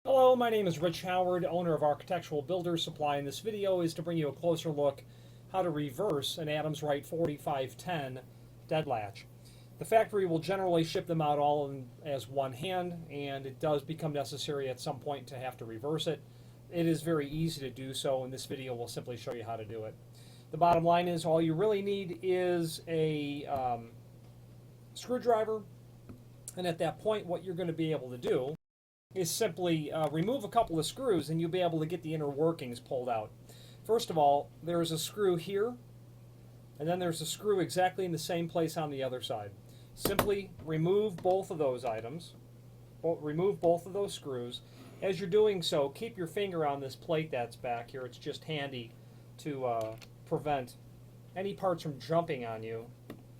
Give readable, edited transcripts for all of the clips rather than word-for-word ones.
Hello, my name is Rich Howard, owner of Architectural Builders Supply, and this video is to bring you a closer look how to reverse an Adams Rite 4510 dead latch. The factory will generally ship them out all as one hand, and it does become necessary at some point to have to reverse it. It is very easy to do so, and this video will simply show you how to do it. The bottom line is all you really need is a screwdriver, and at that point what you're going to be able to do is simply remove a couple of screws and you'll be able to get the inner workings pulled out. First of all, there's a screw here, and then there's a screw exactly in the same place on the other side. Simply remove both of those items, remove both of those screws. As you're doing so, keep your finger on this plate that's back here. It's just handy to prevent any parts from jumping on you.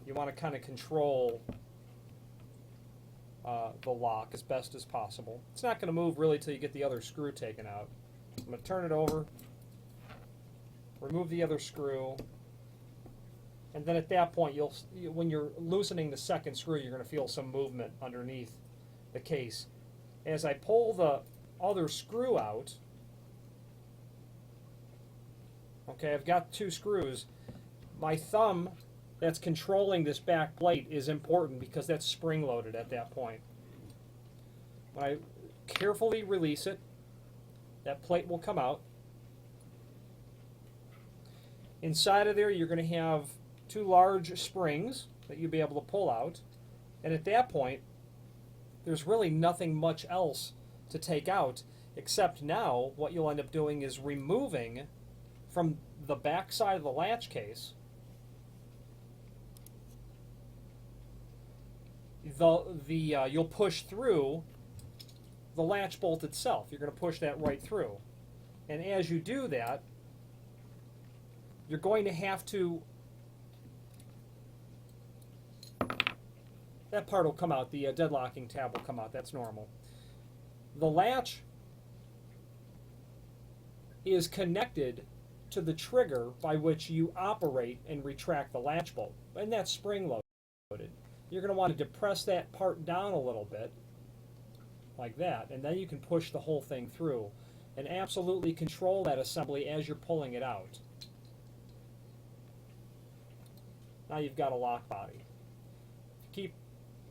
You want to kind of control the lock as best as possible. It's not going to move really till you get the other screw taken out. I'm going to turn it over, remove the other screw, and then at that point, when you're loosening the second screw, you're going to feel some movement underneath the case. As I pull the other screw out, okay, I've got two screws. My thumb that's controlling this back plate is important because that's spring-loaded at that point. When I carefully release it, that plate will come out. Inside of there, you're going to have two large springs that you'll be able to pull out. And at that point, there's really nothing much else to take out, except now what you'll end up doing is removing from the back side of the latch case you'll push through the latch bolt itself. You're going to push that right through. And as you do that, you're going to have to, that part will come out, the deadlocking tab will come out, that's normal. The latch is connected to the trigger by which you operate and retract the latch bolt, and that's spring loaded. You're going to want to depress that part down a little bit, like that, and then you can push the whole thing through and absolutely control that assembly as you're pulling it out. Now you've got a lock body.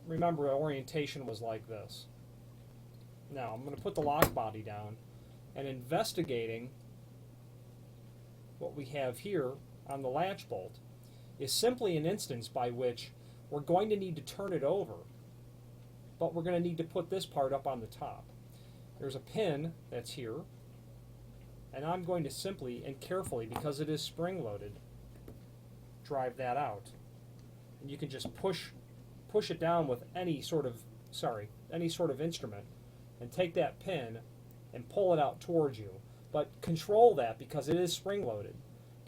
Remember, orientation was like this. Now I'm going to put the lock body down, and investigating what we have here on the latch bolt is simply an instance by which we're going to need to turn it over, but we're going to need to put this part up on the top. There's a pin that's here, and I'm going to simply and carefully, because it is spring-loaded, drive that out. And you can just push it down with any sort of instrument, and take that pin and pull it out towards you. But control that because it is spring-loaded.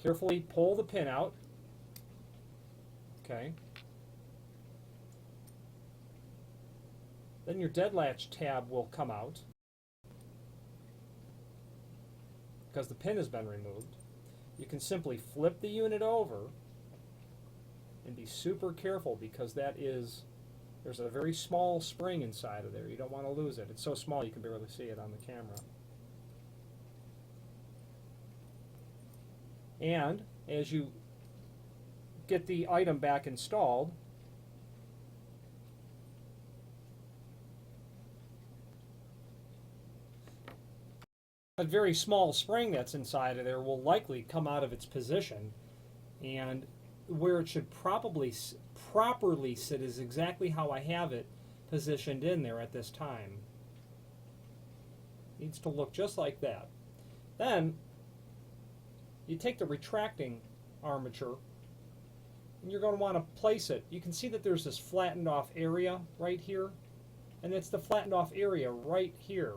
Carefully pull the pin out. Okay. Then your dead latch tab will come out because the pin has been removed. You can simply flip the unit over and be super careful because there's a very small spring inside of there. You don't want to lose it. It's so small you can barely see it on the camera. And as you get the item back installed, a very small spring that's inside of there will likely come out of its position, and where it should properly sit is exactly how I have it positioned in there at this time. Needs to look just like that. Then you take the retracting armature and you're going to want to place it. You can see that there's this flattened off area right here, and it's the flattened off area right here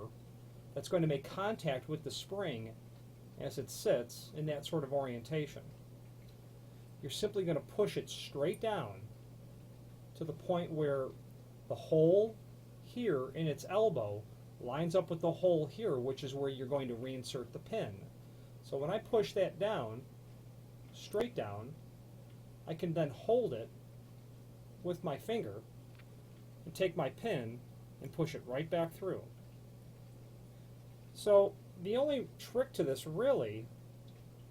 that's going to make contact with the spring as it sits in that sort of orientation. You're simply going to push it straight down to the point where the hole here in its elbow lines up with the hole here, which is where you're going to reinsert the pin. So when I push that down, straight down, I can then hold it with my finger and take my pin and push it right back through. So the only trick to this really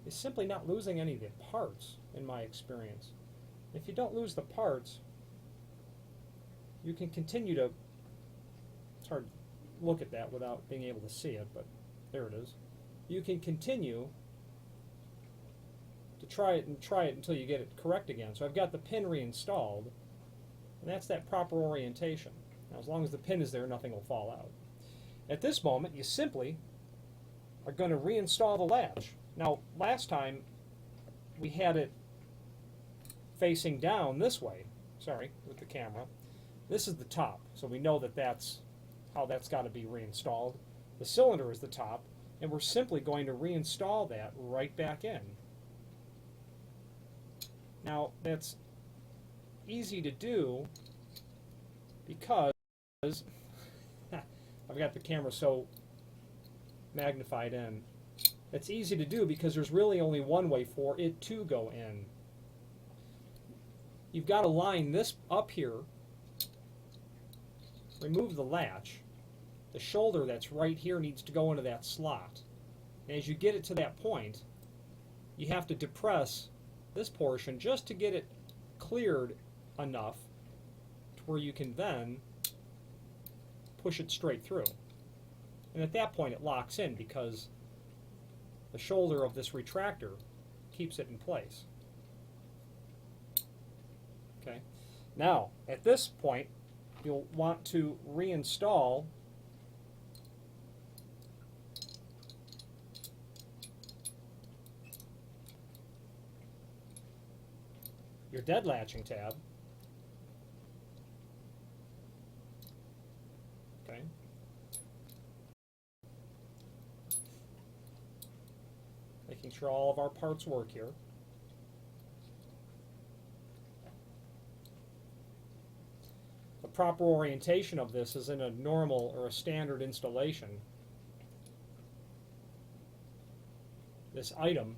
is simply not losing any of the parts, in my experience. If you don't lose the parts, you can continue to, it's hard to look at that without being able to see it, but there it is. You can continue to try it until you get it correct again. So I've got the pin reinstalled, and that's that proper orientation. Now, as long as the pin is there, nothing will fall out. At this moment, you simply are going to reinstall the latch. Now, last time we had it facing down this way, sorry, with the camera. This is the top, so we know that that's how that's got to be reinstalled. The cylinder is the top, and we're simply going to reinstall that right back in. Now, that's easy to do because I've got the camera so magnified in. It's easy to do because there's really only one way for it to go in. You've got to line this up here, remove the latch. The shoulder that's right here needs to go into that slot. And as you get it to that point, you have to depress this portion just to get it cleared enough to where you can then push it straight through. And at that point it locks in because the shoulder of this retractor keeps it in place. Okay. Now, at this point, you'll want to reinstall your dead latching tab. Okay. Making sure all of our parts work here. The proper orientation of this is in a normal or a standard installation. This item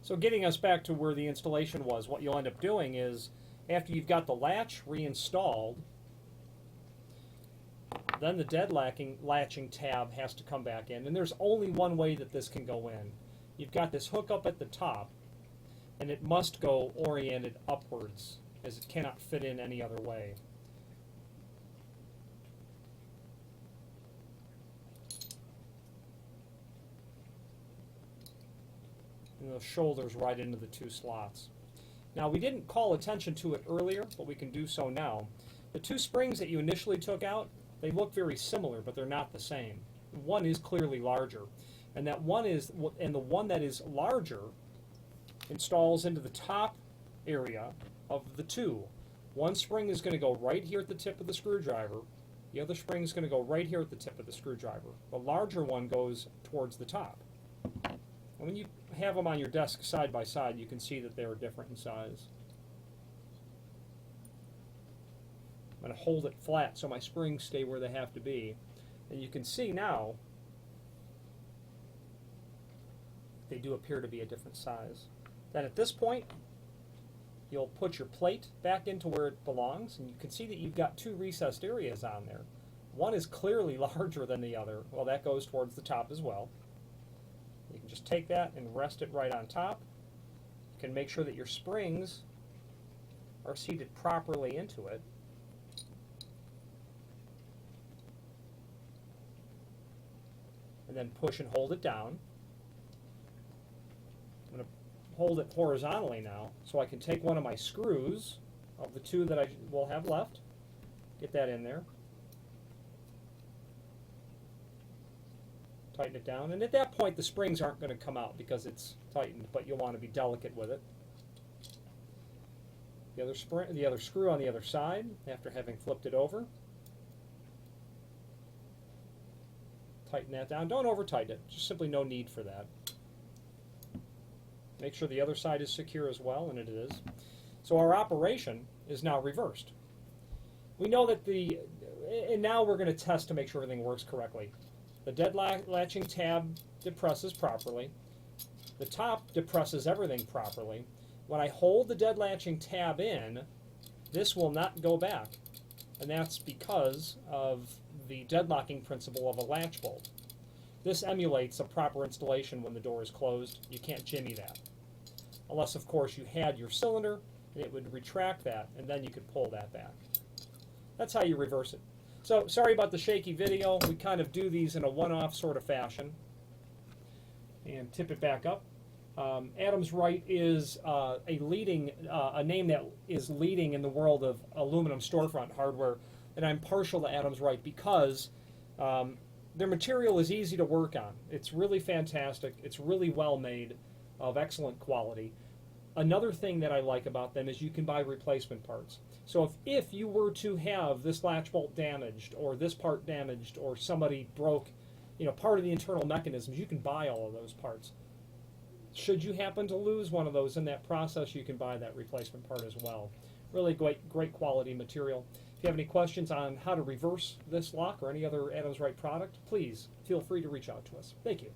So getting us back to where the installation was, what you'll end up doing is, after you've got the latch reinstalled, then the dead latching tab has to come back in, and there's only one way that this can go in. You've got this hook up at the top, and it must go oriented upwards, as it cannot fit in any other way. And those shoulders right into the two slots. Now, we didn't call attention to it earlier, but we can do so now. The two springs that you initially took out, they look very similar, but they're not the same. One is clearly larger, and the one that is larger installs into the top area of the two. One spring is going to go right here at the tip of the screwdriver. The other spring is going to go right here at the tip of the screwdriver. The larger one goes towards the top. And when you have them on your desk side by side, you can see that they are different in size. I'm going to hold it flat so my springs stay where they have to be. And you can see now they do appear to be a different size. Then at this point, you'll put your plate back into where it belongs, and you can see that you've got two recessed areas on there. One is clearly larger than the other. Well, that goes towards the top as well. You can just take that and rest it right on top. You can make sure that your springs are seated properly into it. And then push and hold it down. I'm going to hold it horizontally now, so I can take one of my screws of the two that I will have left, get that in there, tighten it down, and at that point the springs aren't going to come out because it's tightened, but you'll want to be delicate with it. The other screw on the other side, after having flipped it over. Tighten that down. Don't over tighten it. Just simply no need for that. Make sure the other side is secure as well, and it is. So our operation is now reversed. We know that and now we're going to test to make sure everything works correctly. The dead latching tab depresses properly. The top depresses everything properly. When I hold the dead latching tab in, this will not go back. And that's because of the deadlocking principle of a latch bolt. This emulates a proper installation when the door is closed. You can't jimmy that. Unless, of course, you had your cylinder, and it would retract that, and then you could pull that back. That's how you reverse it. So, sorry about the shaky video. We kind of do these in a one-off sort of fashion. And tip it back up. Adams Rite is a name that is leading in the world of aluminum storefront hardware, and I'm partial to Adams Rite because their material is easy to work on. It's really fantastic. It's really well made, of excellent quality. Another thing that I like about them is you can buy replacement parts. So if you were to have this latch bolt damaged, or this part damaged, or somebody broke, part of the internal mechanisms, you can buy all of those parts. Should you happen to lose one of those in that process, you can buy that replacement part as well. Really great quality material. If you have any questions on how to reverse this lock or any other Adams Rite product, please feel free to reach out to us. Thank you.